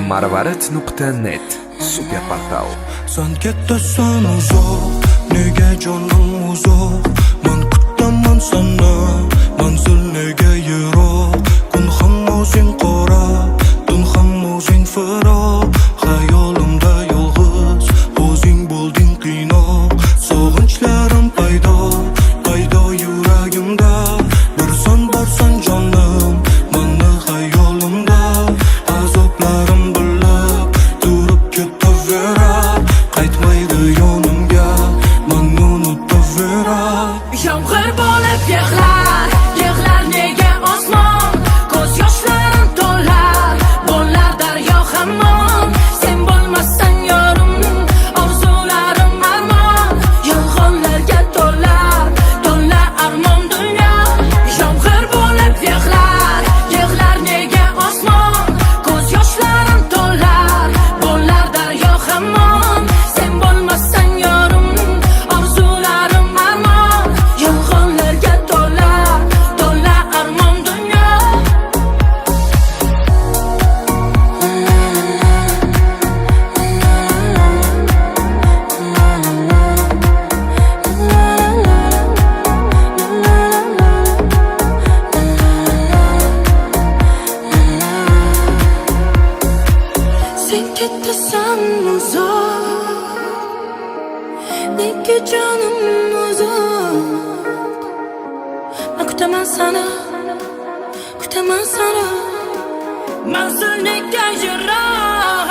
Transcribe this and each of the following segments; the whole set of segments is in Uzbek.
Marvarid.net super portal. Sen ketasan uzoq, nega jonim uzoq? Men kutaman seni, manzil nega yiroq? Kun ham o'zing qora, tun ham o'zing firoq. Xayolimda yolg'iz, o'zing bo'lding qiynoq. Sog'inchlarim paydo yuragimda. Borsan jonim, meni xayolimda. Azoblarim bilib, turib ketaverar. Qaytmaydi yonimga, meni unutaverar. Yomg'ir bo'lib yig'lar nega osmon? Ko'z yoshlarim to'lar, bo'lar daryo hammom. Sen bo'lmassan yorim, orzularim armon. Yolg'onlarga to'lar armon dunyo. Yomg'ir bo'lib yig'lar nega osmon? Ko'z yoshlarim to'lar, bo'lar daryo hammom. Sen bo'lmassan yorim, orzularim armon. Yolg'onlarga to'lar armon dunyo. Sen ketasan uzoq, nega jonim uzoq? Men kutaman seni, manzil nega yiroq?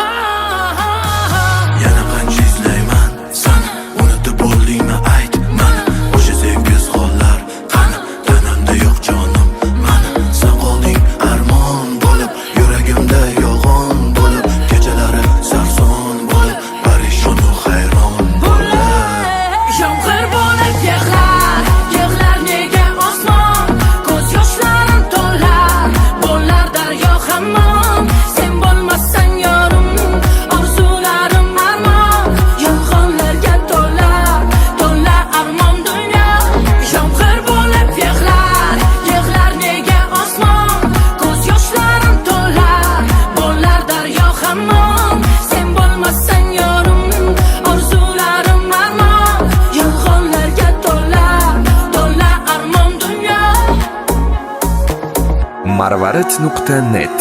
Yana qancha izlayman seni, unutib bo'ldingmi ayt mana. O'sha sevgisiz hollar qani, tanamda yo'q jonim mani. Sen qolding armon bo'lib, yuragimda yolg'on bo'lib. Kechalari sarson bo'lib, parishonu hayron bo'lib. Yomg'ir bo'lib yig'lar nega osmon? Ko'z yoshlarim to'lar, bo'lar daryo hammom. Sen bo'lmassan yorim, orzularim armon. Yolg'onlarga to'lar armon dunyo. Yomg'ir bo'lib yig'lar nega osmon? Ko'z yoshlarim to'lar, bo'lar daryo hammom. Sen bo'lmassan yorim, orzularim armon. Yolg'onlarga to'lar armon dunyo. Marvarid.net